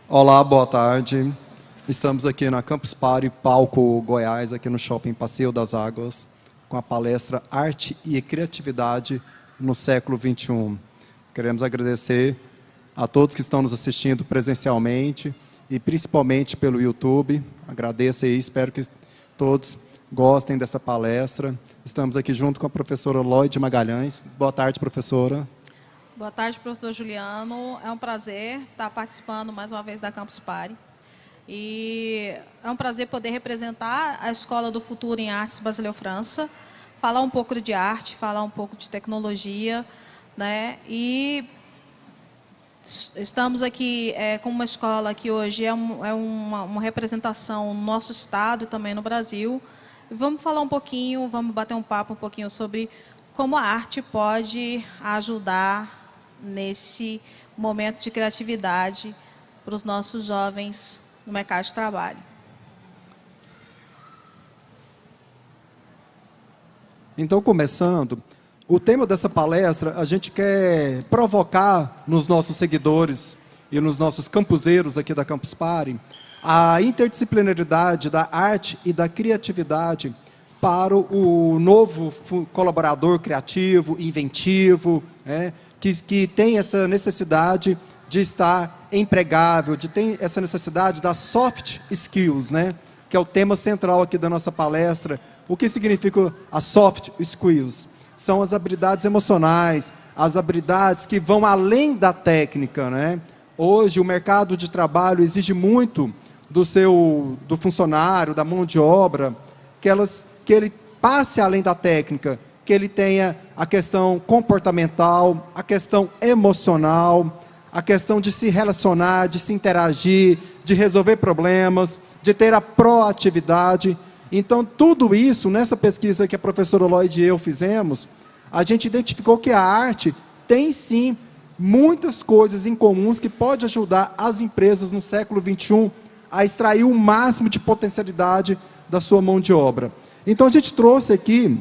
Olá, boa tarde. Estamos aqui na Campus Party, Palco Goiás, aqui no Shopping Passeio das Águas, com a palestra Arte e Criatividade no século XXI. Queremos agradecer a todos que estão nos assistindo presencialmente e principalmente pelo YouTube. Agradeço e espero que todos gostem dessa palestra. Estamos aqui junto com a professora Lloyd Magalhães. Boa tarde, professora. Boa tarde, professor Juliano. É um prazer estar participando mais uma vez da Campus Party. E é um prazer poder representar a Escola do Futuro em Artes Basileu França, falar um pouco de arte, falar um pouco de tecnologia, né? E estamos aqui com uma escola que hoje é uma representação no nosso estado e também no Brasil. E vamos falar um pouquinho, vamos bater um papo um pouquinho sobre como a arte pode ajudar nesse momento de criatividade para os nossos jovens no mercado de trabalho. Então, começando, o tema dessa palestra, a gente quer provocar nos nossos seguidores e nos nossos campuseiros aqui da Campus Party a interdisciplinaridade da arte e da criatividade para o novo colaborador criativo, inventivo, que tem essa necessidade de estar empregável, de ter essa necessidade das soft skills, que é o tema central aqui da nossa palestra. O que significa as soft skills? São as habilidades emocionais, as habilidades que vão além da técnica, Hoje, o mercado de trabalho exige muito do funcionário, da mão de obra, que ele passe além da técnica, que ele tenha a questão comportamental, a questão emocional, a questão de se relacionar, de se interagir, de resolver problemas, de ter a proatividade. Então, tudo isso, nessa pesquisa que a professora Lloyd e eu fizemos, a gente identificou que a arte tem, sim, muitas coisas em comuns que pode ajudar as empresas no século XXI a extrair o máximo de potencialidade da sua mão de obra. Então, a gente trouxe aqui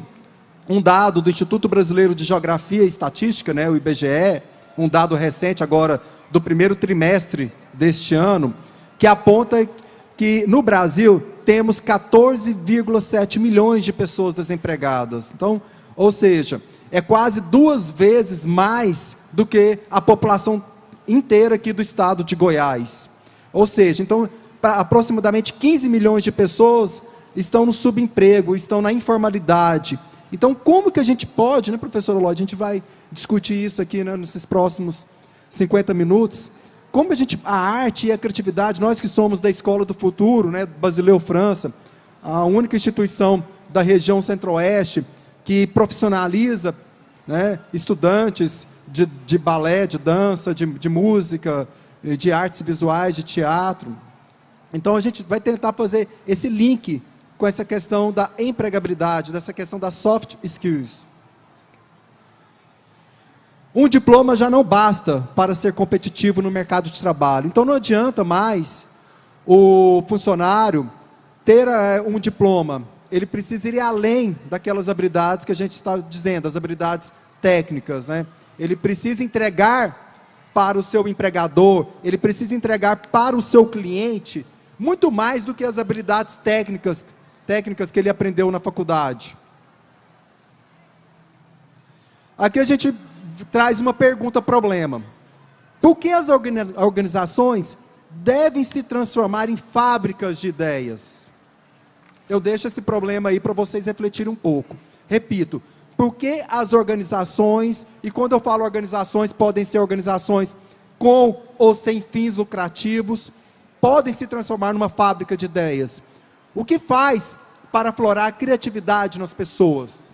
um dado do Instituto Brasileiro de Geografia e Estatística, o IBGE, um dado recente agora do primeiro trimestre deste ano, que aponta que no Brasil temos 14,7 milhões de pessoas desempregadas. Então, ou seja, é quase 2 vezes mais do que a população inteira aqui do estado de Goiás. Ou seja, então, aproximadamente 15 milhões de pessoas estão no subemprego, estão na informalidade. Então, como que a gente pode, professora Lloyd, a gente vai discutir isso aqui, nesses próximos 50 minutos, como a arte e a criatividade, nós que somos da Escola do Futuro, Basileu França, a única instituição da região centro-oeste que profissionaliza estudantes de balé, de dança, de música, de artes visuais, de teatro. Então, a gente vai tentar fazer esse link com essa questão da empregabilidade, dessa questão das soft skills. Um diploma já não basta para ser competitivo no mercado de trabalho. Então, não adianta mais o funcionário ter um diploma. Ele precisa ir além daquelas habilidades que a gente está dizendo, as habilidades técnicas. Ele precisa entregar para o seu empregador, ele precisa entregar para o seu cliente muito mais do que as habilidades técnicas que ele aprendeu na faculdade. Aqui a gente traz uma pergunta-problema. Por que as organizações devem se transformar em fábricas de ideias? Eu deixo esse problema aí para vocês refletirem um pouco. Repito, por que as organizações, e quando eu falo organizações, podem ser organizações com ou sem fins lucrativos, podem se transformar numa fábrica de ideias? O que faz para aflorar a criatividade nas pessoas?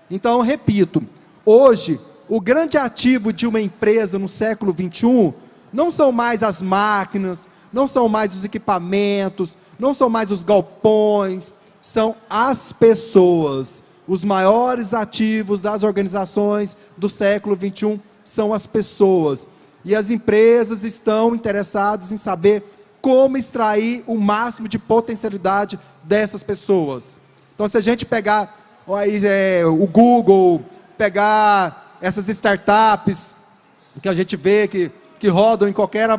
Então, repito, hoje, o grande ativo de uma empresa no século XXI não são mais as máquinas, não são mais os equipamentos, não são mais os galpões, são as pessoas. Os maiores ativos das organizações do século XXI são as pessoas. E as empresas estão interessadas em saber como extrair o máximo de potencialidade dessas pessoas. Então, se a gente pegar o Google, pegar essas startups que a gente vê que rodam em qualquer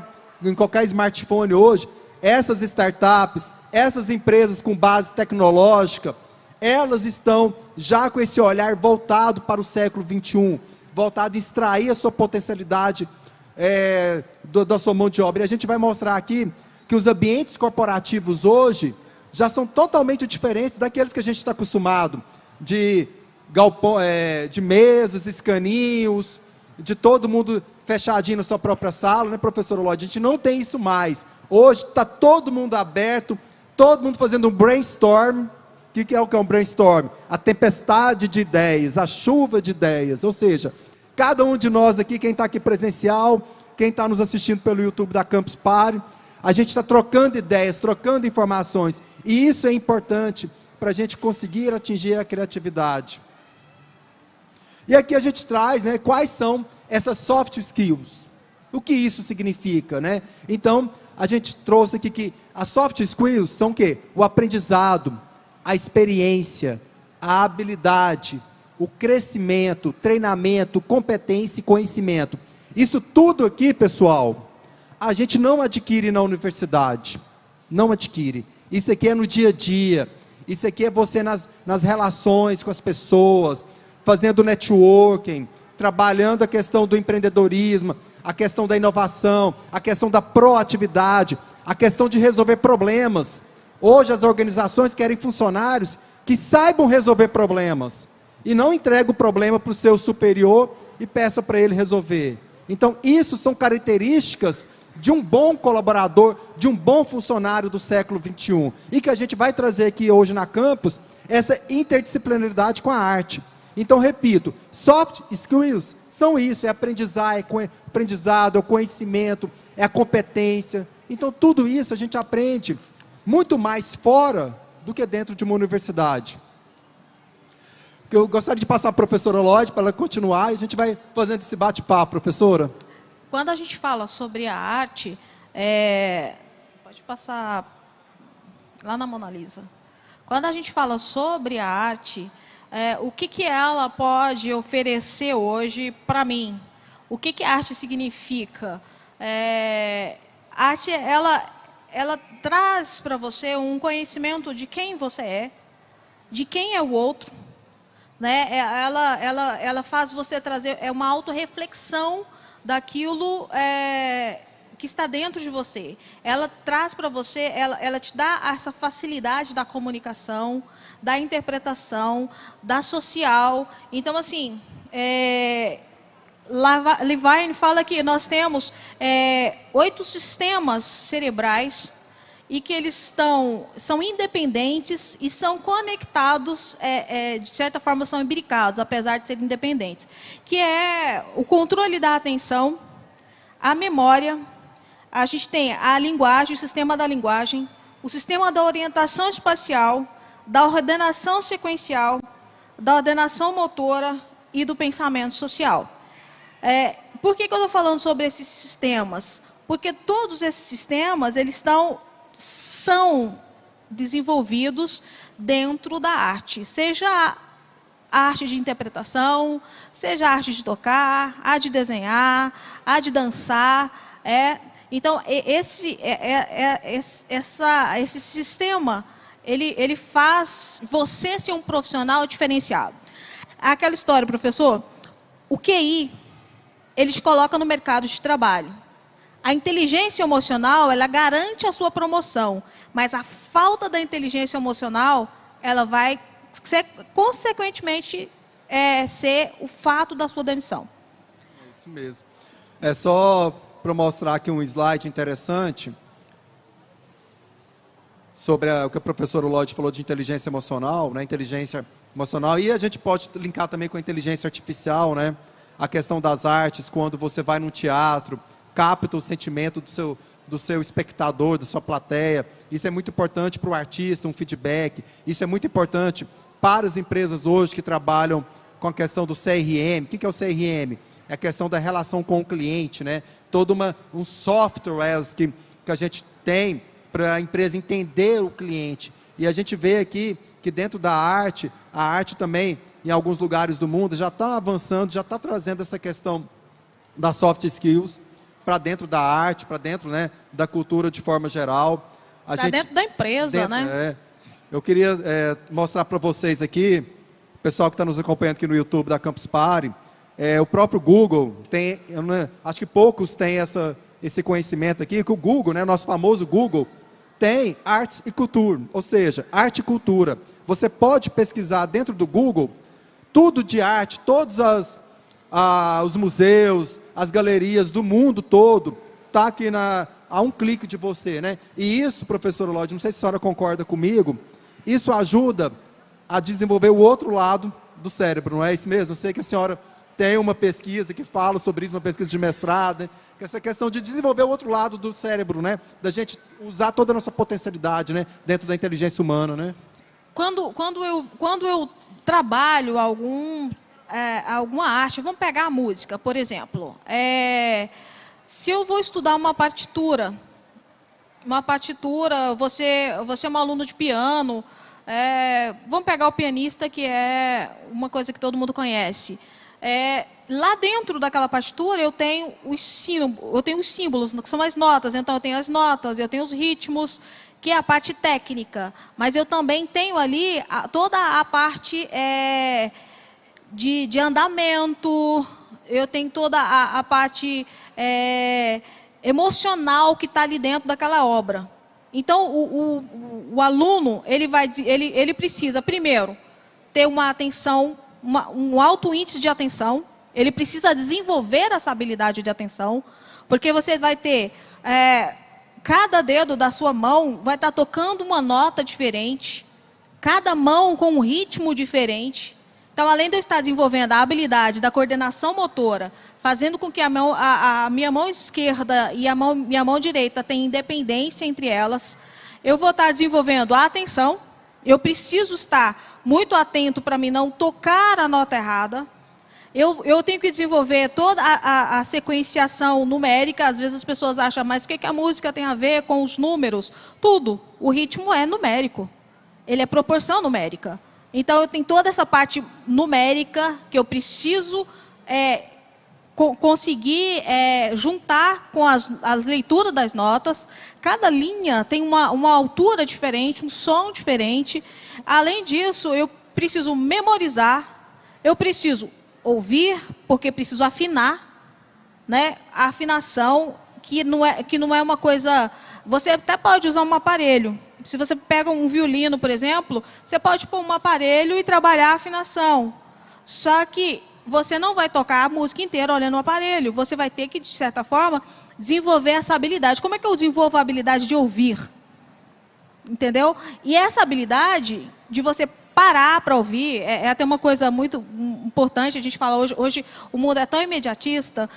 em qualquer smartphone hoje, essas startups, essas empresas com base tecnológica, elas estão já com esse olhar voltado para o século XXI, voltado a extrair a sua potencialidade da sua mão de obra. E a gente vai mostrar aqui que os ambientes corporativos hoje já são totalmente diferentes daqueles que a gente está acostumado, de galpão, de mesas, escaninhos, de todo mundo fechadinho na sua própria sala, né, professor Lloyd? A gente não tem isso mais. Hoje está todo mundo aberto, todo mundo fazendo um brainstorm. O que é um brainstorm? A tempestade de ideias, a chuva de ideias. Ou seja, cada um de nós aqui, quem está aqui presencial, quem está nos assistindo pelo YouTube da Campus Party, a gente está trocando ideias, trocando informações. E isso é importante para a gente conseguir atingir a criatividade. E aqui a gente traz, né, quais são essas soft skills. O que isso significa, né? Então, a gente trouxe aqui que as soft skills são o quê? O aprendizado, a experiência, a habilidade, o crescimento, treinamento, competência e conhecimento. Isso tudo aqui, pessoal, a gente não adquire na universidade. Não adquire. Isso aqui é no dia a dia. Isso aqui é você nas relações com as pessoas, fazendo networking, trabalhando a questão do empreendedorismo, a questão da inovação, a questão da proatividade, a questão de resolver problemas. Hoje as organizações querem funcionários que saibam resolver problemas e não entregam o problema para o seu superior e peça para ele resolver. Então, isso são características de um bom colaborador, de um bom funcionário do século XXI. E que a gente vai trazer aqui hoje na campus, essa interdisciplinaridade com a arte. Então, repito, soft skills são isso, é aprendizado, é o conhecimento, é a competência. Então, tudo isso a gente aprende muito mais fora do que dentro de uma universidade. Eu gostaria de passar para a professora Lloyd para ela continuar e a gente vai fazendo esse bate-papo, professora. Quando a gente fala sobre a arte, pode passar lá na Mona Lisa. Quando a gente fala sobre a arte, o que ela pode oferecer hoje para mim? O que a arte significa? A arte, ela traz para você um conhecimento de quem você é, de quem é o outro, né? Ela faz você trazer uma autorreflexão daquilo que está dentro de você. Ela traz para você, ela te dá essa facilidade da comunicação, da interpretação, da social. Então, assim, Levine fala que nós temos 8 sistemas cerebrais e que eles são independentes e são conectados, de certa forma são imbricados, apesar de serem independentes, que é o controle da atenção, a memória, a gente tem a linguagem, o sistema da linguagem, o sistema da orientação espacial, da ordenação sequencial, da ordenação motora e do pensamento social. Por que eu estou falando sobre esses sistemas? Porque todos esses sistemas, eles são desenvolvidos dentro da arte, seja a arte de interpretação, seja a arte de tocar, a de desenhar, a de dançar. Então, esse sistema, ele faz você ser um profissional diferenciado. Aquela história, professor, o QI, eles colocam no mercado de trabalho. A inteligência emocional, ela garante a sua promoção, mas a falta da inteligência emocional, ela vai, consequentemente, ser o fato da sua demissão. É isso mesmo. É só para mostrar aqui um slide interessante sobre o que a professora Lloyd falou de inteligência emocional, né? Inteligência emocional, e a gente pode linkar também com a inteligência artificial, né? A questão das artes, quando você vai num teatro, capta o sentimento do seu espectador, da sua plateia. Isso é muito importante para o artista, um feedback. Isso é muito importante para as empresas hoje que trabalham com a questão do CRM. O que é o CRM? É a questão da relação com o cliente, né? Todo um software que a gente tem para a empresa entender o cliente. E a gente vê aqui que dentro da arte, a arte também, em alguns lugares do mundo, já está avançando, já está trazendo essa questão das soft skills. para dentro da arte, para dentro, né, da cultura de forma geral. Está dentro da empresa, né? Eu queria mostrar para vocês aqui, o pessoal que está nos acompanhando aqui no YouTube da Campus Party, o próprio Google tem, acho que poucos têm esse conhecimento aqui, que o Google, né, nosso famoso Google, tem artes e cultura, ou seja, arte e cultura. Você pode pesquisar dentro do Google tudo de arte, todos os museus, as galerias do mundo todo, está aqui a um clique de você, né? E isso, professora Lodi, não sei se a senhora concorda comigo, isso ajuda a desenvolver o outro lado do cérebro, não é isso mesmo? Eu sei que a senhora tem uma pesquisa que fala sobre isso, uma pesquisa de mestrado, né? Que essa questão de desenvolver o outro lado do cérebro, né? Da gente usar toda a nossa potencialidade, né? Dentro da inteligência humana, né? Quando eu trabalho alguma arte, vamos pegar a música, por exemplo. Se eu vou estudar uma partitura, você é um aluno de piano, vamos pegar o pianista, que é uma coisa que todo mundo conhece. Lá dentro daquela partitura eu tenho os símbolos, que são as notas. Então eu tenho as notas, eu tenho os ritmos, que é a parte técnica. Mas eu também tenho ali toda a parte de andamento, eu tenho toda a parte emocional que está ali dentro daquela obra. Então o aluno ele precisa primeiro ter uma atenção, um alto índice de atenção. Ele precisa desenvolver essa habilidade de atenção, porque você vai ter cada dedo da sua mão vai estar tocando uma nota diferente, cada mão com um ritmo diferente. Então, além de eu estar desenvolvendo a habilidade da coordenação motora, fazendo com que a minha mão esquerda e a minha mão direita tenham independência entre elas, eu vou estar desenvolvendo a atenção. Eu preciso estar muito atento para mim não tocar a nota errada. Eu tenho que desenvolver toda a sequenciação numérica. Às vezes as pessoas acham, mas o que a música tem a ver com os números? Tudo. O ritmo é numérico. Ele é proporção numérica. Então, eu tenho toda essa parte numérica que eu preciso conseguir juntar com a leitura das notas. Cada linha tem uma altura diferente, um som diferente. Além disso, eu preciso memorizar, eu preciso ouvir, porque preciso afinar, né? A afinação, que não é uma coisa... Você até pode usar um aparelho. Se você pega um violino, por exemplo, você pode pôr um aparelho e trabalhar a afinação. Só que você não vai tocar a música inteira olhando o aparelho. Você vai ter que, de certa forma, desenvolver essa habilidade. Como é que eu desenvolvo a habilidade de ouvir? Entendeu? E essa habilidade de você parar para ouvir é até uma coisa muito importante. A gente fala hoje o mundo é tão imediatista,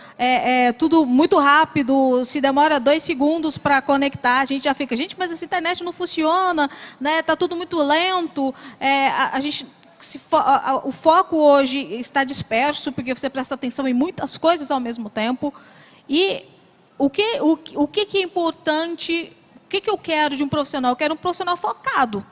tudo muito rápido. Se demora 2 segundos para conectar, a gente já fica, gente, mas essa internet não funciona, né? Tá tudo muito lento. O foco hoje está disperso, porque você presta atenção em muitas coisas ao mesmo tempo. E o que é importante, o que eu quero de um profissional? Eu quero um profissional focado,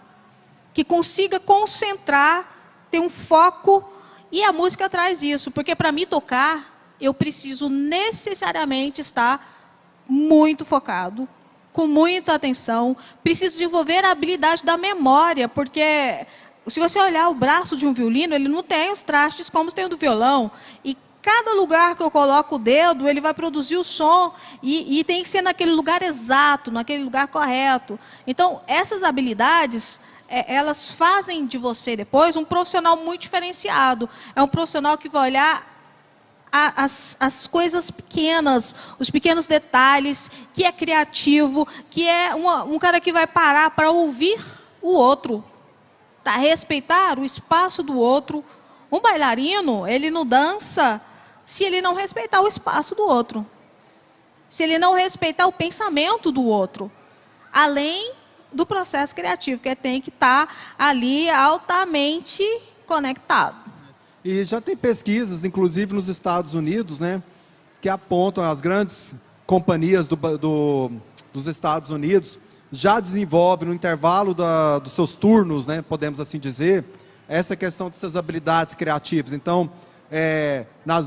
que consiga concentrar, ter um foco, e a música traz isso, porque para mim tocar, eu preciso necessariamente estar muito focado, com muita atenção, preciso desenvolver a habilidade da memória, porque se você olhar o braço de um violino, ele não tem os trastes como tem o do violão, e cada lugar que eu coloco o dedo, ele vai produzir o som, e tem que ser naquele lugar exato, naquele lugar correto. Então, essas habilidades, elas fazem de você depois um profissional muito diferenciado. É um profissional que vai olhar as coisas pequenas, os pequenos detalhes, que é criativo, que é um cara que vai parar para ouvir o outro, para respeitar o espaço do outro. Um bailarino, ele não dança se ele não respeitar o espaço do outro, se ele não respeitar o pensamento do outro, além do processo criativo, que tem que estar ali altamente conectado. E já tem pesquisas, inclusive nos Estados Unidos, né, que apontam as grandes companhias dos Estados Unidos já desenvolvem no intervalo dos seus turnos, né, podemos assim dizer, essa questão dessas habilidades criativas. Então,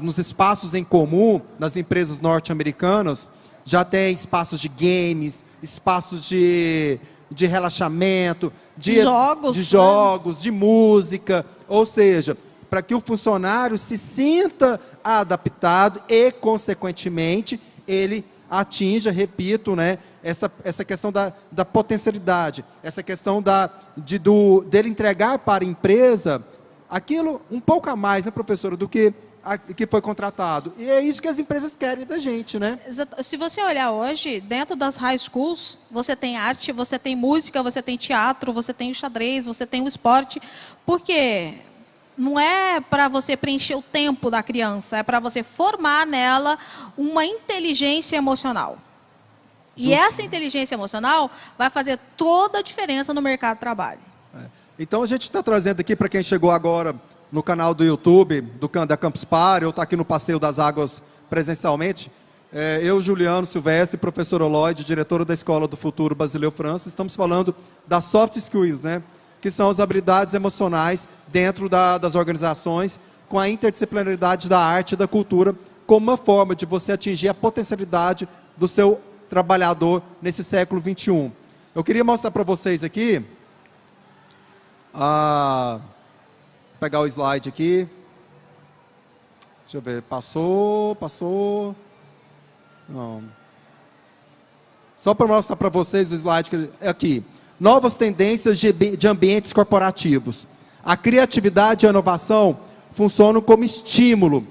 nos espaços em comum, nas empresas norte-americanas, já tem espaços de games, espaços de relaxamento, de jogos, de música, ou seja, para que o funcionário se sinta adaptado e, consequentemente, ele atinja, repito, né, essa questão da potencialidade, essa questão dele entregar para a empresa aquilo um pouco a mais, né, professora, do que foi contratado. E é isso que as empresas querem da gente, né? Se você olhar hoje, dentro das high schools, você tem arte, você tem música, você tem teatro, você tem o xadrez, você tem o esporte. Por quê? Não é para você preencher o tempo da criança, é para você formar nela uma inteligência emocional. E essa inteligência emocional vai fazer toda a diferença no mercado de trabalho. Então, a gente está trazendo aqui, para quem chegou agora no canal do YouTube, da Campus Party, ou está aqui no Passeio das Águas presencialmente, eu, Juliano Silvestre, professora Lloyd, diretora da Escola do Futuro Basileu França, estamos falando das soft skills, né? Que são as habilidades emocionais dentro das organizações, com a interdisciplinaridade da arte e da cultura, como uma forma de você atingir a potencialidade do seu trabalhador nesse século XXI. Eu queria mostrar para vocês aqui, pegar o slide aqui, deixa eu ver, passou, não. Só para mostrar para vocês o slide que aqui. Novas tendências de ambientes corporativos. A criatividade e a inovação funcionam como estímulo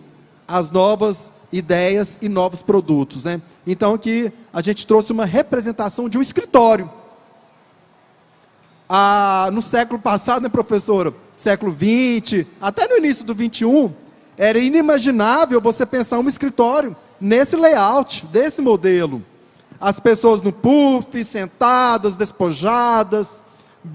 às novas ideias e novos produtos, né? Então aqui a gente trouxe uma representação de um escritório. No século passado, né, professora? Século XX, até no início do XXI, era inimaginável você pensar um escritório nesse layout, desse modelo. As pessoas no puff, sentadas, despojadas,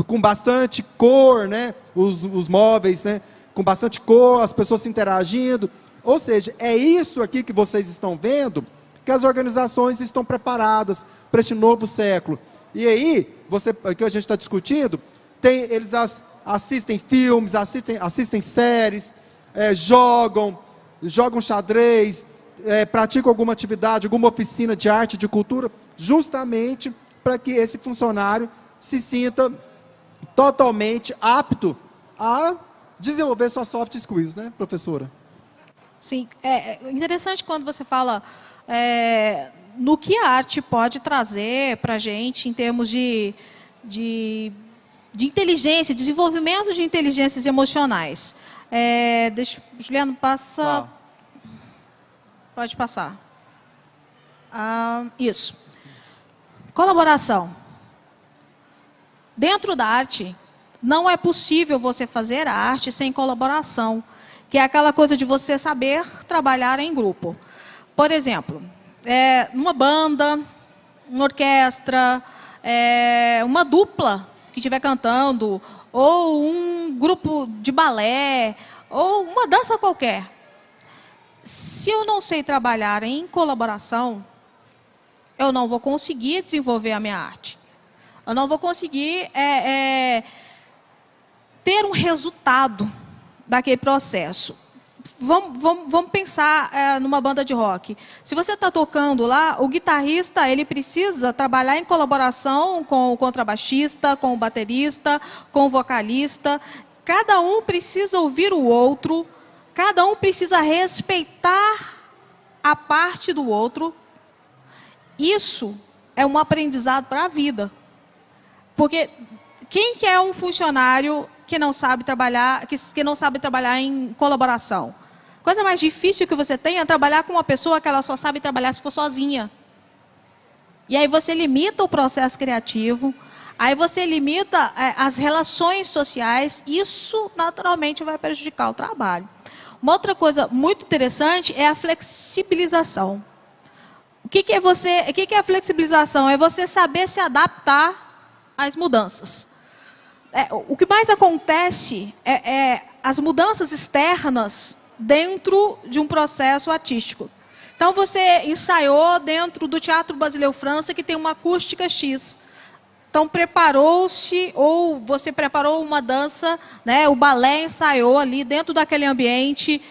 com bastante cor, né? Os móveis, né? Com bastante cor, as pessoas se interagindo. Ou seja, é isso aqui que vocês estão vendo, que as organizações estão preparadas para este novo século. E aí, o que a gente está discutindo, eles assistem filmes, assistem séries, jogam xadrez, praticam alguma atividade, alguma oficina de arte, de cultura, justamente para que esse funcionário se sinta totalmente apto a desenvolver suas soft skills, né, professora? Sim, é interessante quando você fala no que a arte pode trazer para a gente em termos de inteligência, desenvolvimento de inteligências emocionais. Juliano, passa... Pode passar. Isso. Colaboração. Dentro da arte, não é possível você fazer arte sem colaboração, que é aquela coisa de você saber trabalhar em grupo. Por exemplo, numa banda, uma orquestra, uma dupla que estiver cantando, ou um grupo de balé, ou uma dança qualquer. Se eu não sei trabalhar em colaboração, eu não vou conseguir desenvolver a minha arte. Eu não vou conseguir ter um resultado daquele processo. Vamos pensar numa banda de rock. Se você está tocando lá, o guitarrista ele precisa trabalhar em colaboração com o contrabaixista, com o baterista, com o vocalista. Cada um precisa ouvir o outro, cada um precisa respeitar a parte do outro. Isso é um aprendizado para a vida. Porque quem que é um funcionário que não sabe trabalhar, que não sabe trabalhar em colaboração? A coisa mais difícil que você tem é trabalhar com uma pessoa que ela só sabe trabalhar se for sozinha. E aí você limita o processo criativo, aí você limita as relações sociais, isso naturalmente vai prejudicar o trabalho. Uma outra coisa muito interessante é a flexibilização. O que é a flexibilização? É você saber se adaptar às mudanças. O que mais acontece é as mudanças externas dentro de um processo artístico. Então, você ensaiou dentro do Teatro Basileu França, que tem uma acústica X. Então, preparou-se, ou você preparou uma dança, né, o balé ensaiou ali dentro daquele ambiente,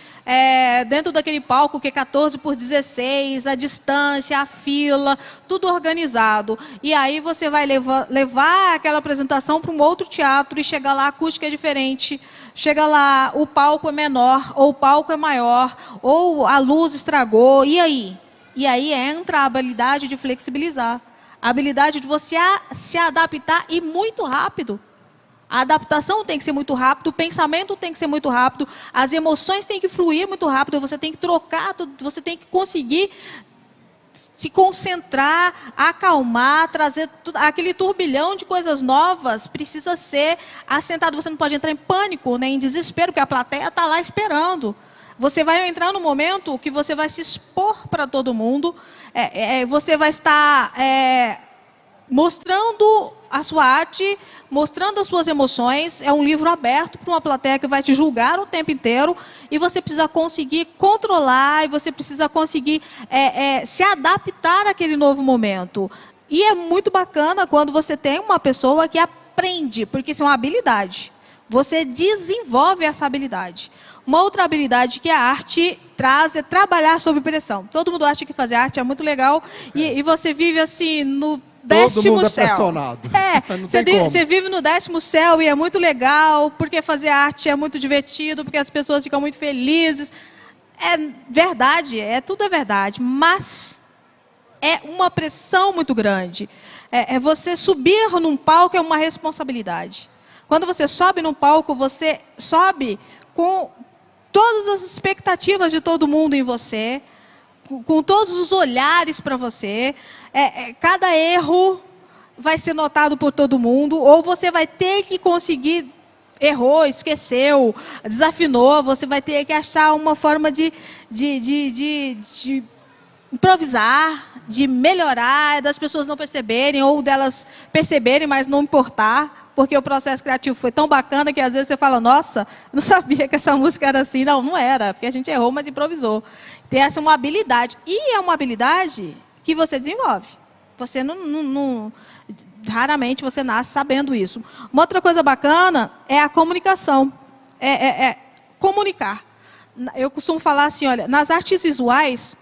dentro daquele palco que é 14x16, a distância, a fila, tudo organizado. E aí você vai levar aquela apresentação para um outro teatro e chega lá, a acústica é diferente, chega lá, o palco é menor, ou o palco é maior, ou a luz estragou, e aí? E aí entra a habilidade de flexibilizar, a habilidade de você se adaptar e muito rápido. A adaptação tem que ser muito rápido, o pensamento tem que ser muito rápido, as emoções têm que fluir muito rápido, você tem que trocar, você tem que conseguir se concentrar, acalmar, trazer aquele turbilhão de coisas novas, precisa ser assentado, você não pode entrar em pânico, nem em desespero, porque a plateia está lá esperando. Você vai entrar no momento que você vai se expor para todo mundo, você vai estar mostrando a sua arte, mostrando as suas emoções. É um livro aberto para uma plateia que vai te julgar o tempo inteiro, e você precisa conseguir controlar, e você precisa conseguir se adaptar àquele novo momento. E é muito bacana quando você tem uma pessoa que aprende, porque isso é uma habilidade. Você desenvolve essa habilidade. Uma outra habilidade que a arte traz é trabalhar sob pressão. Todo mundo acha que fazer arte é muito legal, e você vive assim no 10º céu. Pressionado. Você vive no 10º céu e é muito legal, porque fazer arte é muito divertido, porque as pessoas ficam muito felizes. É verdade, tudo é verdade, mas é uma pressão muito grande. Você subir num palco é uma responsabilidade. Quando você sobe num palco, você sobe com todas as expectativas de todo mundo em você, com todos os olhares para você. Cada erro vai ser notado por todo mundo, ou você vai ter que conseguir, errou, esqueceu, desafinou, você vai ter que achar uma forma de improvisar, de melhorar, das pessoas não perceberem, ou delas perceberem, mas não importar, porque o processo criativo foi tão bacana que às vezes você fala, nossa, não sabia que essa música era assim. Não era, porque a gente errou, mas improvisou. Tem essa uma habilidade, e é uma habilidade que você desenvolve. Você raramente você nasce sabendo isso. Uma outra coisa bacana é a comunicação. Comunicar. Eu costumo falar assim, olha, nas artes visuais,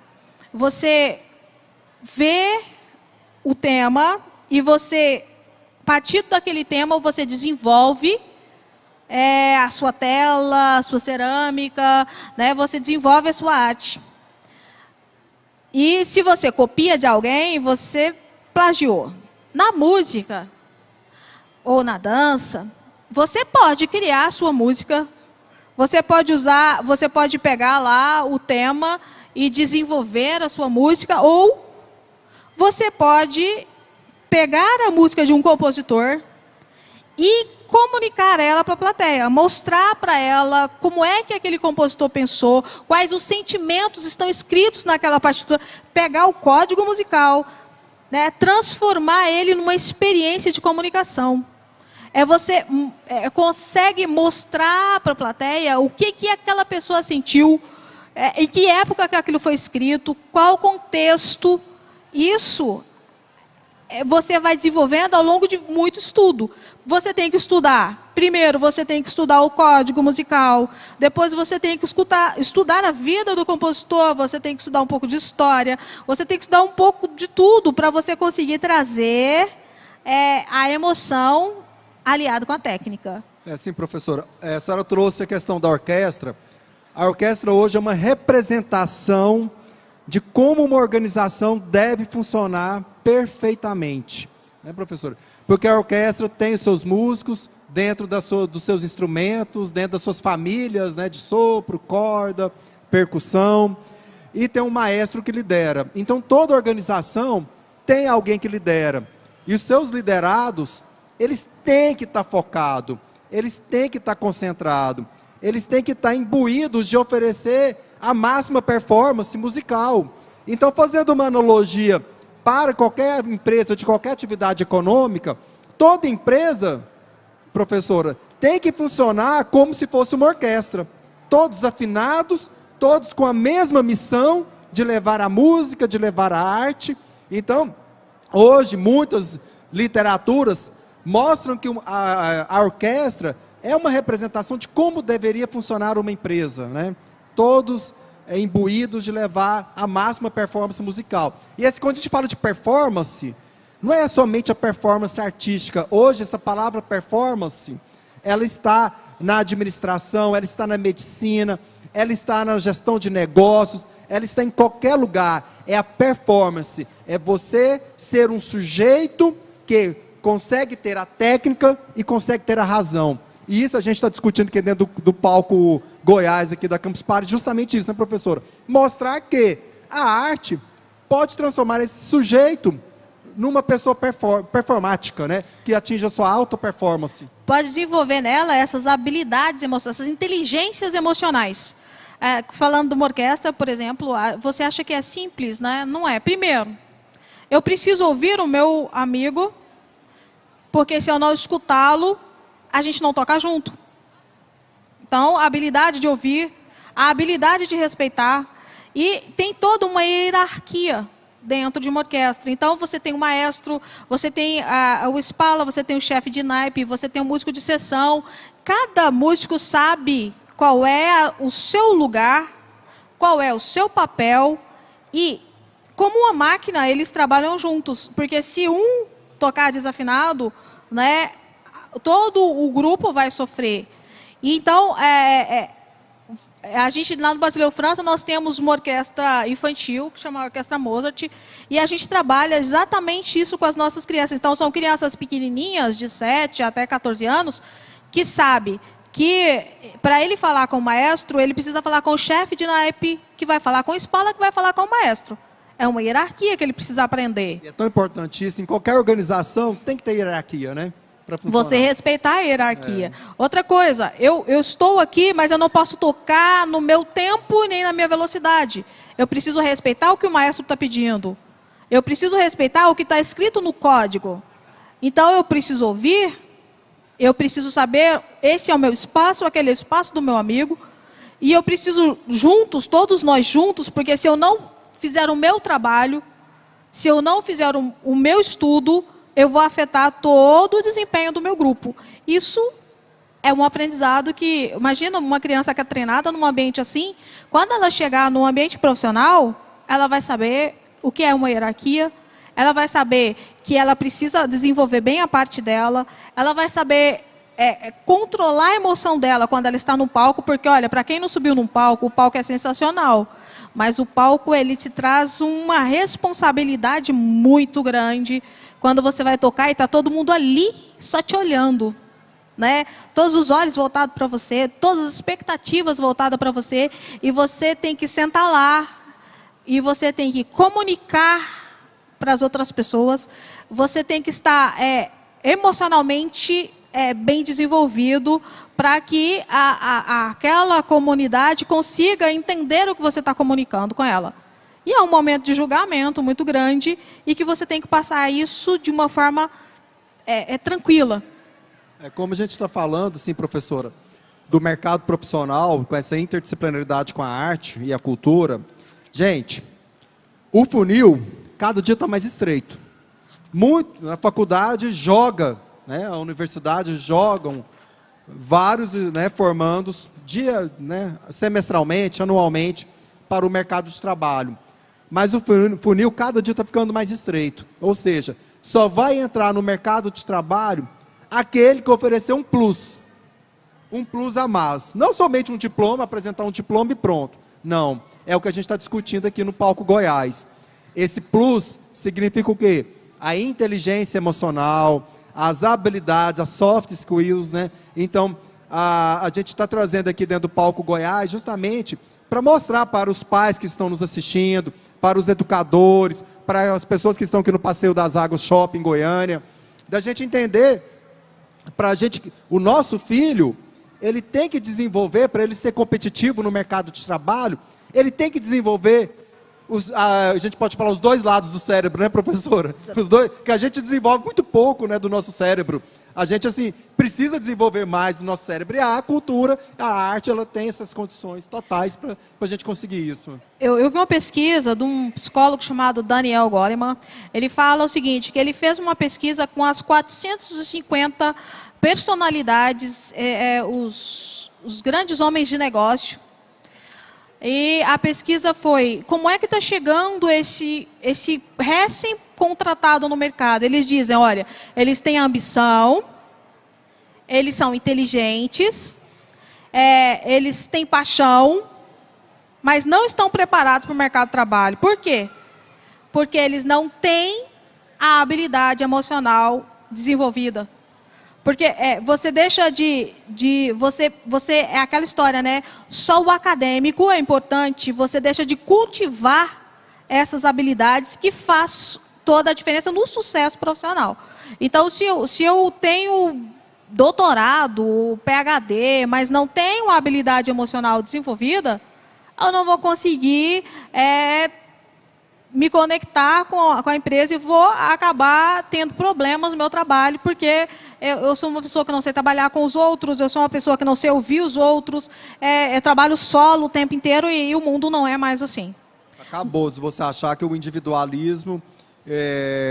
você vê o tema e você, a partir daquele tema, você desenvolve a sua tela, a sua cerâmica, né? Você desenvolve a sua arte. E se você copia de alguém, você plagiou. Na música ou na dança, você pode criar a sua música, você pode pegar lá o tema e desenvolver a sua música, ou você pode pegar a música de um compositor e comunicar ela para a plateia, mostrar para ela como é que aquele compositor pensou, quais os sentimentos estão escritos naquela partitura, pegar o código musical, né, transformar ele numa experiência de comunicação. Você consegue mostrar para a plateia o que aquela pessoa sentiu, em que época que aquilo foi escrito, qual o contexto. Isso você vai desenvolvendo ao longo de muito estudo. Você tem que estudar. Primeiro, você tem que estudar o código musical. Depois, você tem que estudar a vida do compositor. Você tem que estudar um pouco de história. Você tem que estudar um pouco de tudo para você conseguir trazer a emoção aliado com a técnica. Sim, professora. A senhora trouxe a questão da orquestra. A orquestra hoje é uma representação de como uma organização deve funcionar perfeitamente, né, professora? Porque a orquestra tem os seus músicos dentro dos seus instrumentos, dentro das suas famílias, né, de sopro, corda, percussão, e tem um maestro que lidera. Então, toda organização tem alguém que lidera. E os seus liderados, eles têm que estar focados, eles têm que estar concentrados, eles têm que estar imbuídos de oferecer a máxima performance musical. Então, fazendo uma analogia para qualquer empresa, de qualquer atividade econômica, toda empresa, professora, tem que funcionar como se fosse uma orquestra. Todos afinados, todos com a mesma missão de levar a música, de levar a arte. Então, hoje, muitas literaturas mostram que a orquestra é uma representação de como deveria funcionar uma empresa, né? todos imbuídos de levar a máxima performance musical. E quando a gente fala de performance, não é somente a performance artística. Hoje, essa palavra performance, ela está na administração, ela está na medicina, ela está na gestão de negócios, ela está em qualquer lugar. É a performance, é você ser um sujeito que consegue ter a técnica e consegue ter a razão. E isso a gente está discutindo aqui dentro do palco Goiás, aqui da Campus Party, justamente isso, né, professora? Mostrar que a arte pode transformar esse sujeito numa pessoa performática, né, que atinja a sua alta performance. Pode desenvolver nela essas habilidades emocionais, essas inteligências emocionais. Falando de uma orquestra, por exemplo, você acha que é simples, né? Não é. Primeiro, eu preciso ouvir o meu amigo, porque se eu não escutá-lo, a gente não toca junto. Então, a habilidade de ouvir, a habilidade de respeitar, e tem toda uma hierarquia dentro de uma orquestra. Então, você tem o maestro, você tem o espala, você tem o chefe de naipe, você tem o músico de sessão. Cada músico sabe qual é o seu lugar, qual é o seu papel, e como uma máquina, eles trabalham juntos. Porque se um tocar desafinado, né, todo o grupo vai sofrer. Então, a gente, lá no Basileu França, nós temos uma orquestra infantil, que chama Orquestra Mozart, e a gente trabalha exatamente isso com as nossas crianças. Então, são crianças pequenininhas, de 7 até 14 anos, que sabem que, para ele falar com o maestro, ele precisa falar com o chefe de naipe, que vai falar com o espala, que vai falar com o maestro. É uma hierarquia que ele precisa aprender. E é tão importante isso, em qualquer organização tem que ter hierarquia, né? Você respeitar a hierarquia. Outra coisa, eu estou aqui, mas eu não posso tocar no meu tempo nem na minha velocidade. Eu preciso respeitar o que o maestro está pedindo. Eu preciso respeitar o que está escrito no código. Então, eu preciso ouvir, eu preciso saber, esse é o meu espaço, aquele é o espaço do meu amigo, e eu preciso juntos, todos nós juntos, porque se eu não fizer o meu trabalho, se eu não fizer o meu estudo, eu vou afetar todo o desempenho do meu grupo. Isso é um aprendizado que, imagina uma criança que é treinada num ambiente assim, quando ela chegar num ambiente profissional, ela vai saber o que é uma hierarquia, ela vai saber que ela precisa desenvolver bem a parte dela, ela vai saber controlar a emoção dela quando ela está no palco, porque, olha, para quem não subiu num palco, o palco é sensacional, mas o palco, ele te traz uma responsabilidade muito grande, quando você vai tocar e está todo mundo ali, só te olhando, né? Todos os olhos voltados para você, todas as expectativas voltadas para você, e você tem que sentar lá, e você tem que comunicar para as outras pessoas, você tem que estar emocionalmente bem desenvolvido, para que aquela comunidade consiga entender o que você está comunicando com ela. E é um momento de julgamento muito grande e que você tem que passar isso de uma forma tranquila. Como a gente está falando, assim, professora, do mercado profissional, com essa interdisciplinaridade com a arte e a cultura, gente, o funil cada dia está mais estreito. Muito, a faculdade joga, né, a universidade jogam vários, né, formandos semestralmente, anualmente, para o mercado de trabalho. Mas o funil cada dia está ficando mais estreito. Ou seja, só vai entrar no mercado de trabalho aquele que oferecer um plus a mais. Não somente um diploma, apresentar um diploma e pronto. Não, é o que a gente está discutindo aqui no palco Goiás. Esse plus significa o quê? A inteligência emocional, as habilidades, as soft skills, né? Então, a gente está trazendo aqui dentro do palco Goiás justamente para mostrar para os pais que estão nos assistindo, para os educadores, para as pessoas que estão aqui no Passeio das Águas Shopping Goiânia, da gente entender, o nosso filho, ele tem que desenvolver, para ele ser competitivo no mercado de trabalho, ele tem que desenvolver, a gente pode falar os dois lados do cérebro, né, professora? Os dois, que a gente desenvolve muito pouco, né, do nosso cérebro. A gente, assim, precisa desenvolver mais do nosso cérebro. E a cultura, a arte, ela tem essas condições totais para a gente conseguir isso. Eu vi uma pesquisa de um psicólogo chamado Daniel Goleman. Ele fala o seguinte, que ele fez uma pesquisa com as 450 personalidades, os grandes homens de negócio. E a pesquisa foi, como é que está chegando esse recém-contratado no mercado? Eles dizem, olha, eles têm ambição, eles são inteligentes, eles têm paixão, mas não estão preparados para o mercado de trabalho. Por quê? Porque eles não têm a habilidade emocional desenvolvida. Porque você deixa você é aquela história, né? Só o acadêmico é importante, você deixa de cultivar essas habilidades que faz toda a diferença no sucesso profissional. Então, se eu tenho doutorado, PhD, mas não tenho a habilidade emocional desenvolvida, eu não vou conseguir me conectar com a empresa e vou acabar tendo problemas no meu trabalho, porque eu sou uma pessoa que não sei trabalhar com os outros, eu sou uma pessoa que não sei ouvir os outros, eu trabalho solo o tempo inteiro e o mundo não é mais assim. Acabou, se você achar que o individualismo,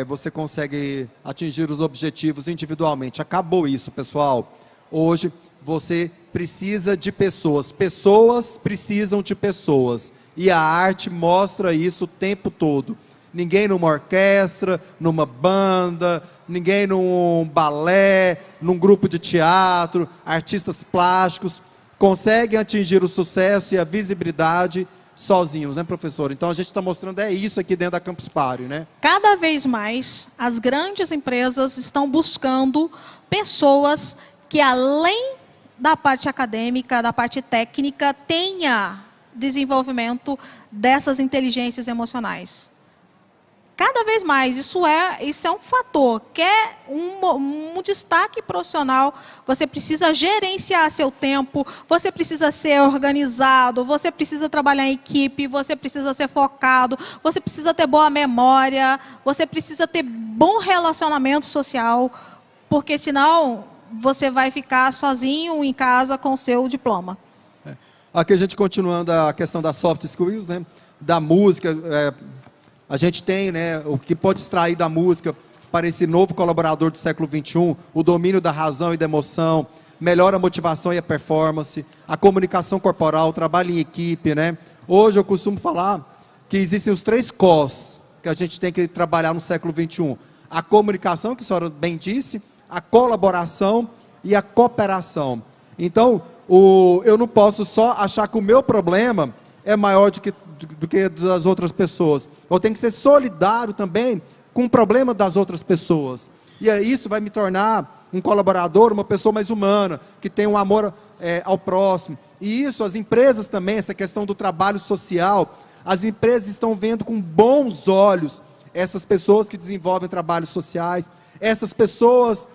você consegue atingir os objetivos individualmente. Acabou isso, pessoal. Hoje, você precisa de pessoas. Pessoas precisam de pessoas. E a arte mostra isso o tempo todo. Ninguém numa orquestra, numa banda, ninguém num balé, num grupo de teatro, artistas plásticos, conseguem atingir o sucesso e a visibilidade sozinhos, né, professor? Então a gente está mostrando isso aqui dentro da Campus Party, né? Cada vez mais, as grandes empresas estão buscando pessoas que, além da parte acadêmica, da parte técnica, tenha desenvolvimento dessas inteligências emocionais. Cada vez mais, isso é um fator. Quer um destaque profissional, você precisa gerenciar seu tempo, você precisa ser organizado, você precisa trabalhar em equipe, você precisa ser focado, você precisa ter boa memória, você precisa ter bom relacionamento social, porque senão você vai ficar sozinho em casa com o seu diploma. Aqui a gente continuando a questão das soft skills, né, da música, a gente tem, né, o que pode extrair da música para esse novo colaborador do século XXI, o domínio da razão e da emoção, melhora a motivação e a performance, a comunicação corporal, o trabalho em equipe, né? Hoje eu costumo falar que existem os 3 COs que a gente tem que trabalhar no século XXI. A comunicação, que a senhora bem disse, a colaboração e a cooperação. Então, eu não posso só achar que o meu problema é maior do que das outras pessoas. Eu tenho que ser solidário também com o problema das outras pessoas. E isso vai me tornar um colaborador, uma pessoa mais humana, que tem um amor ao próximo. E isso, as empresas também, essa questão do trabalho social, as empresas estão vendo com bons olhos essas pessoas que desenvolvem trabalhos sociais, essas pessoas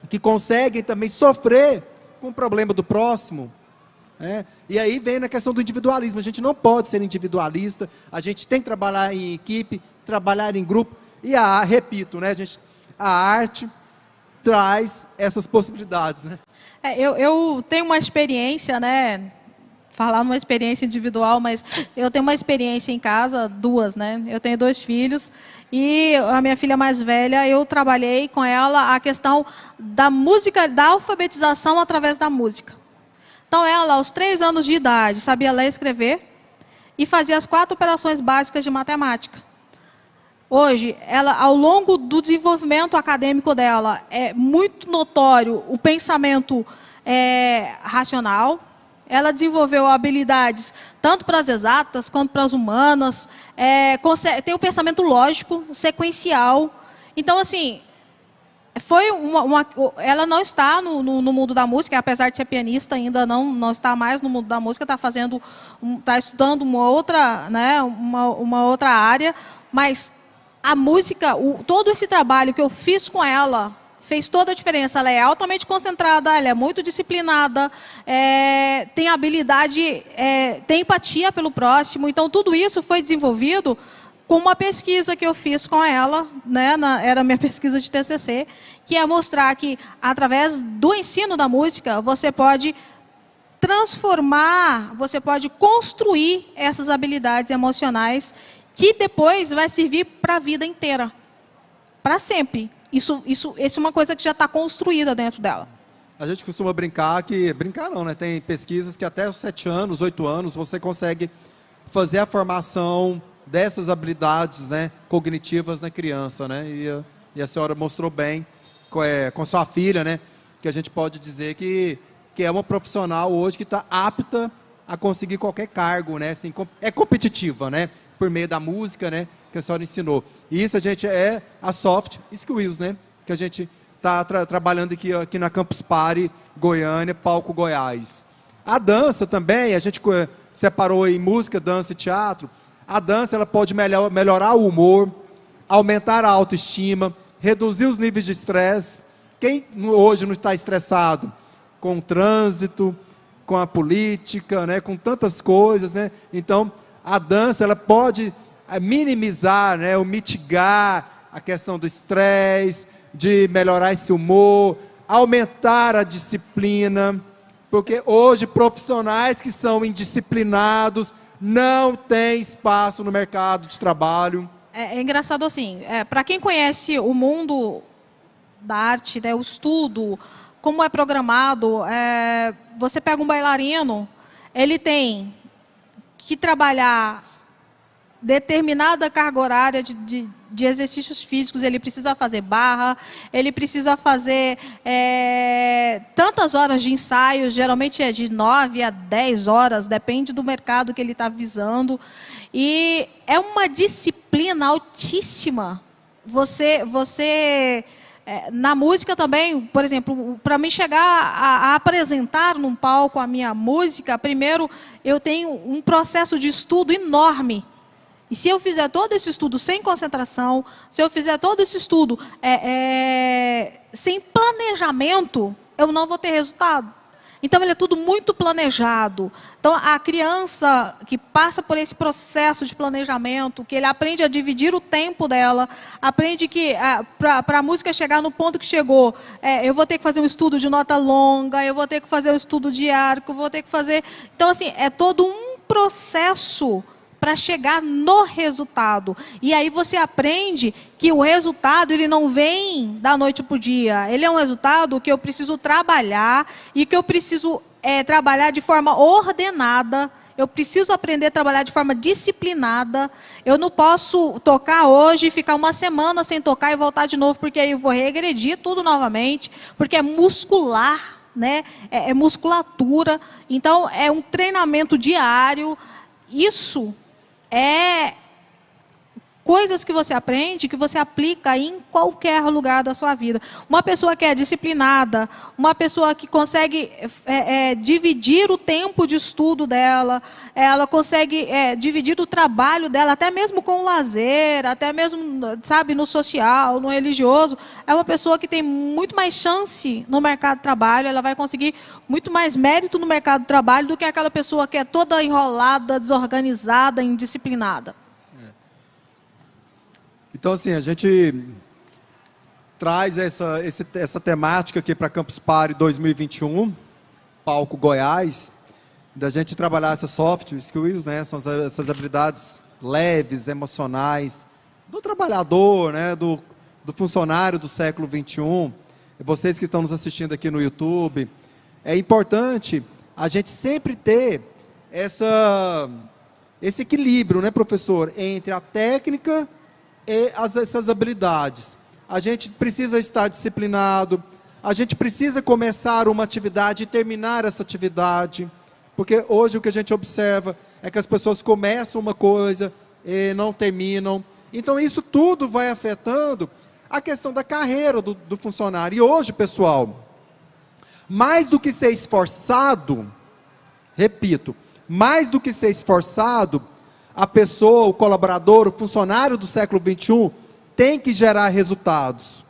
que conseguem também sofrer com o problema do próximo. E aí vem na questão do individualismo. A gente não pode ser individualista, a gente tem que trabalhar em equipe, trabalhar em grupo. E repito, né, a arte traz essas possibilidades, né? Eu tenho uma experiência, né? Falar numa experiência individual, mas eu tenho uma experiência em casa, 2, né? Eu tenho 2 filhos e a minha filha mais velha, eu trabalhei com ela a questão da música, da alfabetização através da música. Então ela, aos 3 anos de idade, sabia ler e escrever e fazia as 4 operações básicas de matemática. Hoje, ela, ao longo do desenvolvimento acadêmico dela, é muito notório o pensamento racional. Ela desenvolveu habilidades tanto para as exatas quanto para as humanas. Tem o pensamento lógico, sequencial. Então, assim, ela não está no mundo da música, apesar de ser pianista, ainda não está mais no mundo da música, está estudando uma outra, né, uma outra área, mas a música, todo esse trabalho que eu fiz com ela, fez toda a diferença. Ela é altamente concentrada, ela é muito disciplinada, tem habilidade, tem empatia pelo próximo. Então, tudo isso foi desenvolvido com uma pesquisa que eu fiz com ela, né, era a minha pesquisa de TCC, que é mostrar que, através do ensino da música, você pode transformar, você pode construir essas habilidades emocionais que depois vai servir para a vida inteira, para sempre. Isso é uma coisa que já está construída dentro dela. A gente costuma brincar que... Brincar não, né? Tem pesquisas que até os 7 anos, 8 anos, você consegue fazer a formação dessas habilidades, né, cognitivas na criança, né? E a senhora mostrou bem com sua filha, né? Que a gente pode dizer que é uma profissional hoje que está apta a conseguir qualquer cargo, né? Assim, é competitiva, né? Por meio da música, né? Que a senhora ensinou. E isso, a gente, é a soft skills, né? Que a gente está trabalhando aqui na Campus Party Goiânia, Palco Goiás. A dança também, a gente separou em música, dança e teatro. A dança, ela pode melhorar o humor, aumentar a autoestima, reduzir os níveis de estresse. Quem hoje não está estressado com o trânsito, com a política, né, com tantas coisas, né? Então, a dança, ela pode minimizar, né, ou mitigar a questão do estresse, de melhorar esse humor, aumentar a disciplina, porque hoje profissionais que são indisciplinados não têm espaço no mercado de trabalho. É engraçado assim, para quem conhece o mundo da arte, né, o estudo, como é programado, você pega um bailarino, ele tem que trabalhar determinada carga horária de exercícios físicos, ele precisa fazer barra, ele precisa fazer tantas horas de ensaio, geralmente é de 9 a 10 horas, depende do mercado que ele está visando, e é uma disciplina altíssima. Na música também, por exemplo, para mim chegar a apresentar num palco a minha música, primeiro eu tenho um processo de estudo enorme. E se eu fizer todo esse estudo sem concentração, se eu fizer todo esse estudo sem planejamento, eu não vou ter resultado. Então, ele é tudo muito planejado. Então, a criança que passa por esse processo de planejamento, que ele aprende a dividir o tempo dela, aprende que, para a música chegar no ponto que chegou, eu vou ter que fazer um estudo de nota longa, eu vou ter que fazer um estudo de arco, eu vou ter que fazer... Então, assim, é todo um processo para chegar no resultado. E aí você aprende que o resultado, ele não vem da noite para o dia. Ele é um resultado que eu preciso trabalhar e que eu preciso trabalhar de forma ordenada. Eu preciso aprender a trabalhar de forma disciplinada. Eu não posso tocar hoje e ficar uma semana sem tocar e voltar de novo, porque aí eu vou regredir tudo novamente, porque é muscular, né? É musculatura. Então, é um treinamento diário. Isso é coisas que você aprende, que você aplica em qualquer lugar da sua vida. Uma pessoa que é disciplinada, uma pessoa que consegue dividir o tempo de estudo dela, ela consegue dividir o trabalho dela, até mesmo com o lazer, até mesmo, sabe, no social, no religioso, é uma pessoa que tem muito mais chance no mercado de trabalho, ela vai conseguir muito mais mérito no mercado de trabalho do que aquela pessoa que é toda enrolada, desorganizada, indisciplinada. Então, assim, a gente traz essa temática aqui para Campus Party 2021, Palco Goiás, da gente trabalhar essas soft skills, né? São essas habilidades leves, emocionais, do trabalhador, né? Do funcionário do século XXI. Vocês que estão nos assistindo aqui no YouTube, é importante a gente sempre ter esse equilíbrio, né, professor, entre a técnica e essas habilidades. A gente precisa estar disciplinado, a gente precisa começar uma atividade e terminar essa atividade, porque hoje o que a gente observa é que as pessoas começam uma coisa e não terminam. Então isso tudo vai afetando a questão da carreira do funcionário. E hoje, pessoal, mais do que ser esforçado, repito, mais do que ser esforçado, a pessoa, o colaborador, o funcionário do século XXI tem que gerar resultados.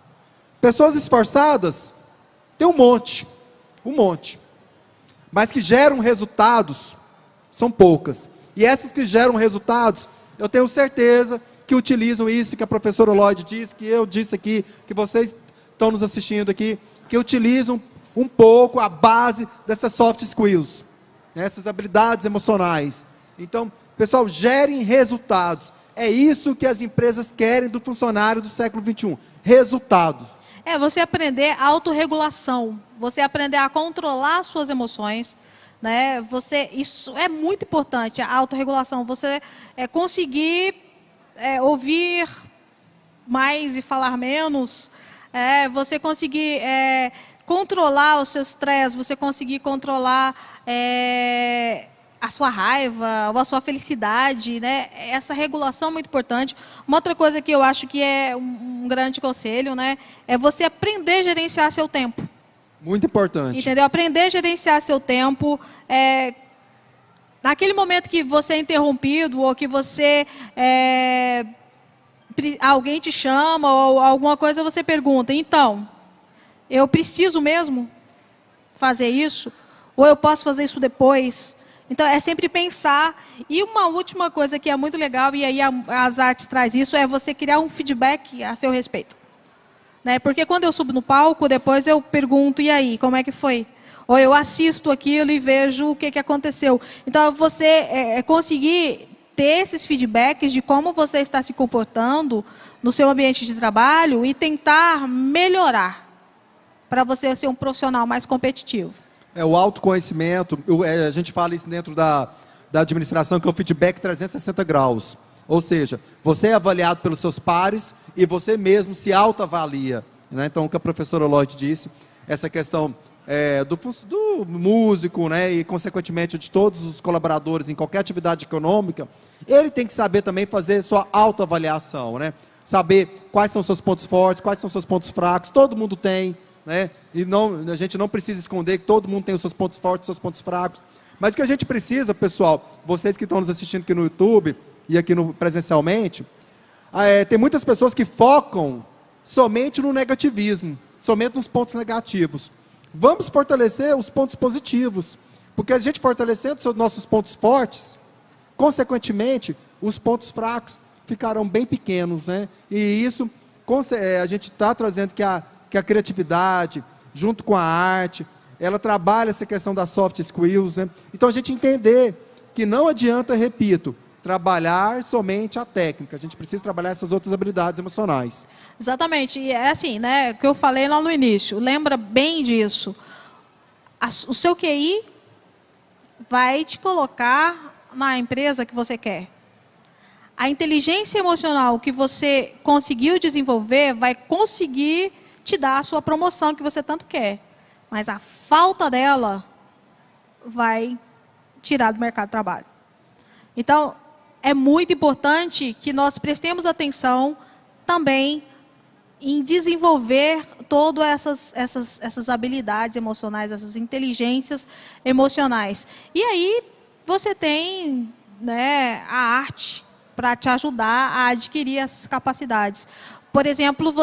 Pessoas esforçadas, tem um monte. Mas que geram resultados, são poucas. E essas que geram resultados, eu tenho certeza que utilizam isso que a professora Lloyd disse, que eu disse aqui, que vocês estão nos assistindo aqui, que utilizam um pouco a base dessas soft skills, né, essas habilidades emocionais. Então, pessoal, gerem resultados. É isso que as empresas querem do funcionário do século XXI. Resultados. É você aprender a autorregulação, você aprender a controlar as suas emoções, né? Isso é muito importante, a autorregulação, você conseguir ouvir mais e falar menos, você conseguir controlar os seus estresse, você conseguir controlar a sua raiva ou a sua felicidade, né? Essa regulação é muito importante. Uma outra coisa que eu acho que é um grande conselho, né? É você aprender a gerenciar seu tempo. Muito importante. Entendeu? Aprender a gerenciar seu tempo. Naquele momento que você é interrompido ou que você alguém te chama ou alguma coisa, você pergunta, então, eu preciso mesmo fazer isso? Ou eu posso fazer isso depois? Então, é sempre pensar. E uma última coisa que é muito legal, e aí as artes traz isso, é você criar um feedback a seu respeito. Né? Porque quando eu subo no palco, depois eu pergunto, e aí, como é que foi? Ou eu assisto aquilo e vejo o que aconteceu. Então, você conseguir ter esses feedbacks de como você está se comportando no seu ambiente de trabalho e tentar melhorar para você ser um profissional mais competitivo. O autoconhecimento, a gente fala isso dentro da administração, que é o feedback 360 graus. Ou seja, você é avaliado pelos seus pares e você mesmo se autoavalia. Né? Então, o que a professora Lloyd disse, essa questão do músico, né? E, consequentemente, de todos os colaboradores em qualquer atividade econômica, ele tem que saber também fazer sua autoavaliação, né? Saber quais são os seus pontos fortes, quais são os seus pontos fracos, todo mundo tem. Né? E a gente não precisa esconder que todo mundo tem os seus pontos fortes, os seus pontos fracos. Mas o que a gente precisa, pessoal, vocês que estão nos assistindo aqui no YouTube e aqui presencialmente, tem muitas pessoas que focam somente no negativismo, somente nos pontos negativos. Vamos fortalecer os pontos positivos, porque a gente fortalecendo os nossos pontos fortes, consequentemente, os pontos fracos ficarão bem pequenos. Né? E isso, a gente está trazendo que a criatividade, junto com a arte, ela trabalha essa questão das soft skills. Né? Então, a gente entender que não adianta, repito, trabalhar somente a técnica. A gente precisa trabalhar essas outras habilidades emocionais. Exatamente. E é assim, né, que eu falei lá no início. Lembra bem disso. O seu QI vai te colocar na empresa que você quer. A inteligência emocional que você conseguiu desenvolver vai conseguir te dar a sua promoção que você tanto quer. Mas a falta dela vai tirar do mercado de trabalho. Então, é muito importante que nós prestemos atenção também em desenvolver todas essas habilidades emocionais, essas inteligências emocionais. E aí, você tem, né, a arte para te ajudar a adquirir essas capacidades. Por exemplo,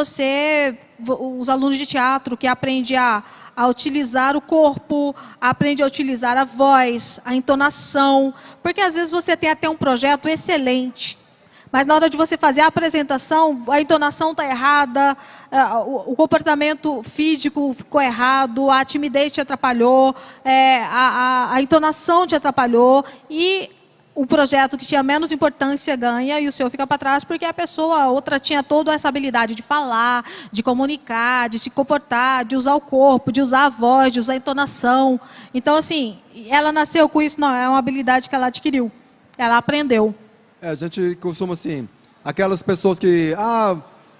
os alunos de teatro que aprendem a utilizar o corpo, aprendem a utilizar a voz, a entonação, porque às vezes você tem até um projeto excelente, mas na hora de você fazer a apresentação, a entonação está errada, o comportamento físico ficou errado, a timidez te atrapalhou, a entonação te atrapalhou e o projeto que tinha menos importância ganha e o seu fica para trás porque a outra tinha toda essa habilidade de falar, de comunicar, de se comportar, de usar o corpo, de usar a voz, de usar a entonação. Então, assim, ela nasceu com isso? Não, é uma habilidade que ela adquiriu. Ela aprendeu. A gente costuma, assim, aquelas pessoas que,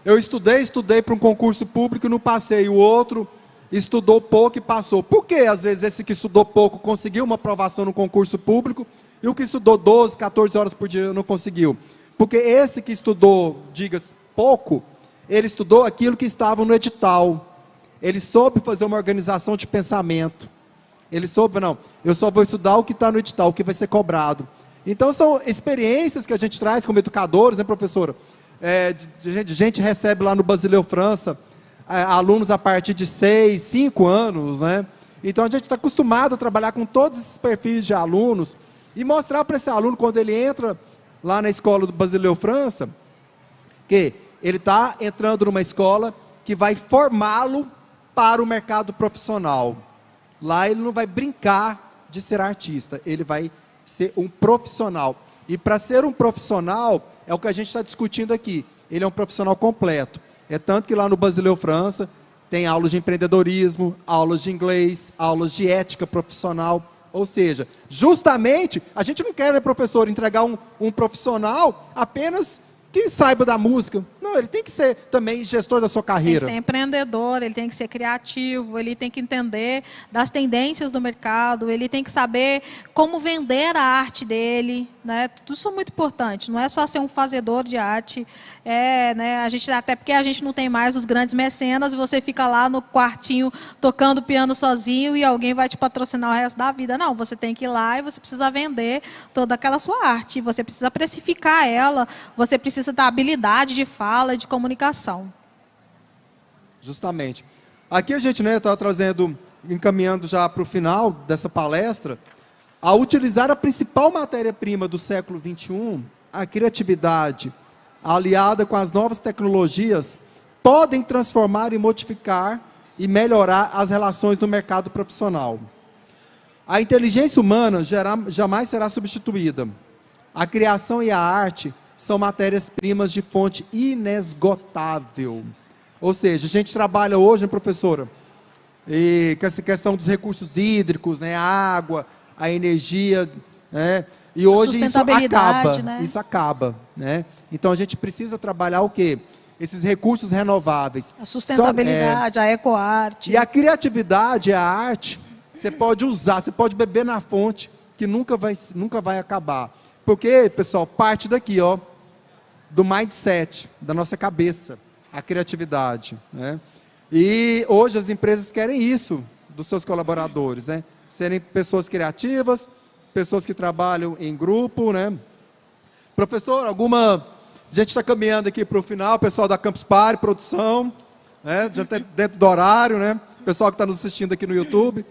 eu estudei para um concurso público e não passei, o outro estudou pouco e passou. Por que, às vezes, esse que estudou pouco conseguiu uma aprovação no concurso público e o que estudou 12, 14 horas por dia não conseguiu? Porque esse que estudou, pouco, ele estudou aquilo que estava no edital. Ele soube fazer uma organização de pensamento. Ele soube, não, eu só vou estudar o que está no edital, o que vai ser cobrado. Então, são experiências que a gente traz como educadores, né, professora? Gente recebe lá no Basileu França, alunos a partir de 6, 5 anos, né? Então, a gente está acostumado a trabalhar com todos esses perfis de alunos, e mostrar para esse aluno, quando ele entra lá na escola do Basileu França, que ele está entrando numa escola que vai formá-lo para o mercado profissional. Lá ele não vai brincar de ser artista, ele vai ser um profissional. E para ser um profissional, é o que a gente está discutindo aqui, ele é um profissional completo. É tanto que lá no Basileu França, tem aulas de empreendedorismo, aulas de inglês, aulas de ética profissional. Ou seja, justamente, a gente não quer, né, professor, entregar um profissional apenas que saiba da música. Não, ele tem que ser também gestor da sua carreira. Tem que ser empreendedor, ele tem que ser criativo, ele tem que entender das tendências do mercado, ele tem que saber como vender a arte dele, né? Tudo isso é muito importante, não é só ser um fazedor de arte, né, até porque a gente não tem mais os grandes mecenas e você fica lá no quartinho tocando piano sozinho e alguém vai te patrocinar o resto da vida. Não, você tem que ir lá e você precisa vender toda aquela sua arte, você precisa precificar ela, você precisa da habilidade de fala, de comunicação. Justamente. Aqui a gente, né, está encaminhando já para o final dessa palestra, ao utilizar a principal matéria-prima do século XXI, a criatividade, aliada com as novas tecnologias, podem transformar e modificar e melhorar as relações no mercado profissional. A inteligência humana jamais será substituída. A criação e a arte são matérias-primas de fonte inesgotável. Ou seja, a gente trabalha hoje, né, professora, e com essa questão dos recursos hídricos, né, a água, a energia, né, e hoje isso acaba, né? Então a gente precisa trabalhar o quê? Esses recursos renováveis. A sustentabilidade, a ecoarte. E a criatividade, a arte, você pode usar, você pode beber na fonte, que nunca vai acabar. Porque, pessoal, parte daqui, ó, do mindset, da nossa cabeça, a criatividade, né? E hoje as empresas querem isso dos seus colaboradores, né? Serem pessoas criativas, pessoas que trabalham em grupo, né? Professor, a gente está caminhando aqui para o final, pessoal da Campus Party, produção, né? Já tá dentro do horário, né? Pessoal que está nos assistindo aqui no YouTube.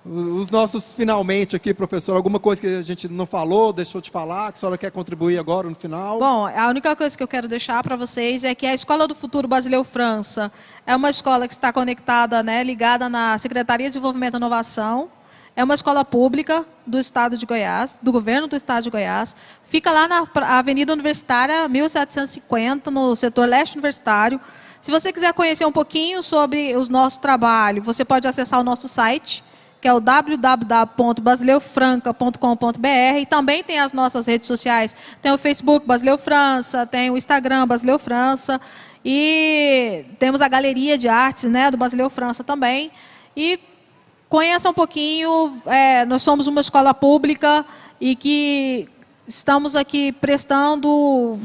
Os nossos finalmente aqui, professor, alguma coisa que a gente não falou, deixou de falar, que a senhora quer contribuir agora no final? Bom, a única coisa que eu quero deixar para vocês é que a Escola do Futuro Basileu França é uma escola que está conectada, né, ligada na Secretaria de Desenvolvimento e Inovação. É uma escola pública do Estado de Goiás, do governo do Estado de Goiás. Fica lá na Avenida Universitária, 1750, no setor leste universitário. Se você quiser conhecer um pouquinho sobre o nosso trabalho, você pode acessar o nosso site, que é o www.basileufranca.com.br, e também tem as nossas redes sociais. Tem o Facebook Basileu França, tem o Instagram Basileu França, e temos a galeria de artes, né, do Basileu França também. E conheça um pouquinho, nós somos uma escola pública e que estamos aqui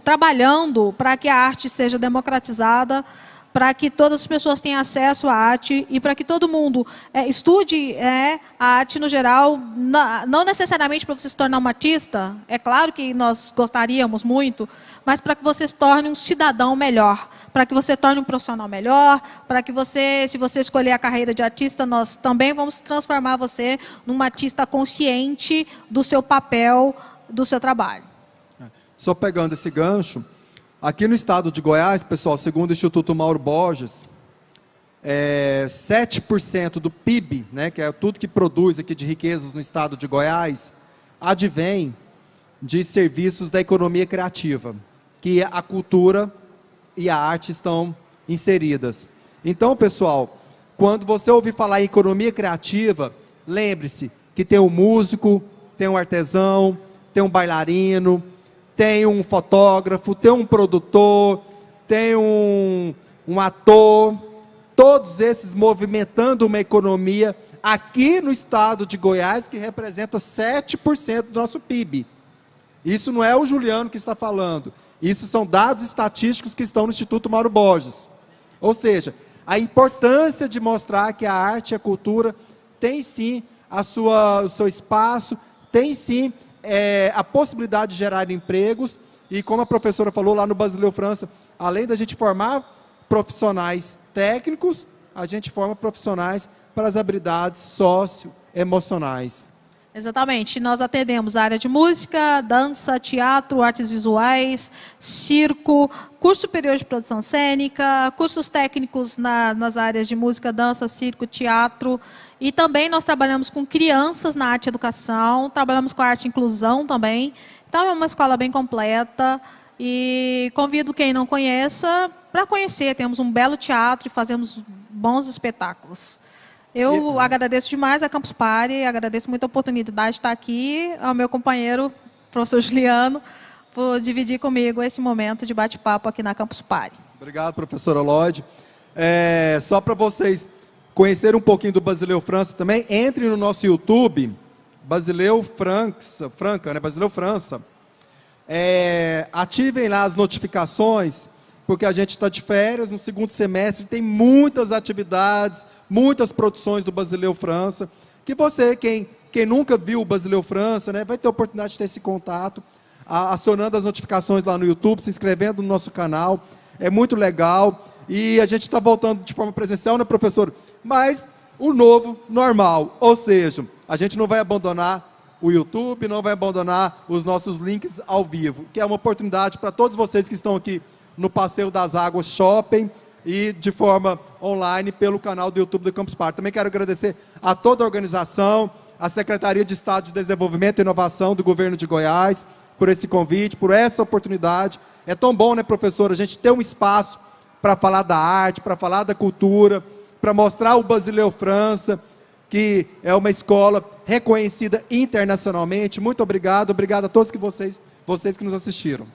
trabalhando para que a arte seja democratizada, para que todas as pessoas tenham acesso à arte e para que todo mundo estude a arte no geral, não necessariamente para você se tornar um artista, é claro que nós gostaríamos muito, mas para que você se torne um cidadão melhor, para que você torne um profissional melhor, para que você, se você escolher a carreira de artista, nós também vamos transformar você num artista consciente do seu papel, do seu trabalho. Só pegando esse gancho, aqui no estado de Goiás, pessoal, segundo o Instituto Mauro Borges, 7% do PIB, né, que é tudo que produz aqui de riquezas no estado de Goiás, advém de serviços da economia criativa, que a cultura e a arte estão inseridas. Então, pessoal, quando você ouvir falar em economia criativa, lembre-se que tem um músico, tem um artesão, tem um bailarino, tem um fotógrafo, tem um produtor, tem um ator, todos esses movimentando uma economia aqui no estado de Goiás, que representa 7% do nosso PIB. Isso não é o Juliano que está falando, isso são dados estatísticos que estão no Instituto Mauro Borges. Ou seja, a importância de mostrar que a arte e a cultura tem sim o seu espaço, tem sim a possibilidade de gerar empregos, e como a professora falou lá no Basileu França, além da gente formar profissionais técnicos, a gente forma profissionais para as habilidades socioemocionais. Exatamente, nós atendemos a área de música, dança, teatro, artes visuais, circo, curso superior de produção cênica, cursos técnicos nas áreas de música, dança, circo, teatro, e também nós trabalhamos com crianças na arte e educação, trabalhamos com arte e inclusão também, então é uma escola bem completa, e convido quem não conheça para conhecer. Temos um belo teatro e fazemos bons espetáculos. Eu agradeço demais a Campus Party, agradeço muito a oportunidade de estar aqui, ao meu companheiro, professor Juliano, por dividir comigo esse momento de bate-papo aqui na Campus Party. Obrigado, professora Lloyd. Só para vocês conhecerem um pouquinho do Basileu França também, entre no nosso YouTube, Basileu Franca, né? Basileu França. Ativem lá as notificações, porque a gente está de férias, no segundo semestre tem muitas atividades, muitas produções do Basileu França, que você, quem nunca viu o Basileu França, né, vai ter a oportunidade de ter esse contato, acionando as notificações lá no YouTube, se inscrevendo no nosso canal, é muito legal, e a gente está voltando de forma presencial, né, professor? Mas o novo normal, ou seja, a gente não vai abandonar o YouTube, não vai abandonar os nossos links ao vivo, que é uma oportunidade para todos vocês que estão aqui no Passeio das Águas Shopping e de forma online pelo canal do YouTube do Campus Party. Também quero agradecer a toda a organização, a Secretaria de Estado de Desenvolvimento e Inovação do Governo de Goiás, por esse convite, por essa oportunidade. É tão bom, né, professor, a gente ter um espaço para falar da arte, para falar da cultura, para mostrar o Basileu França, que é uma escola reconhecida internacionalmente. Muito obrigado, obrigado a todos vocês que nos assistiram.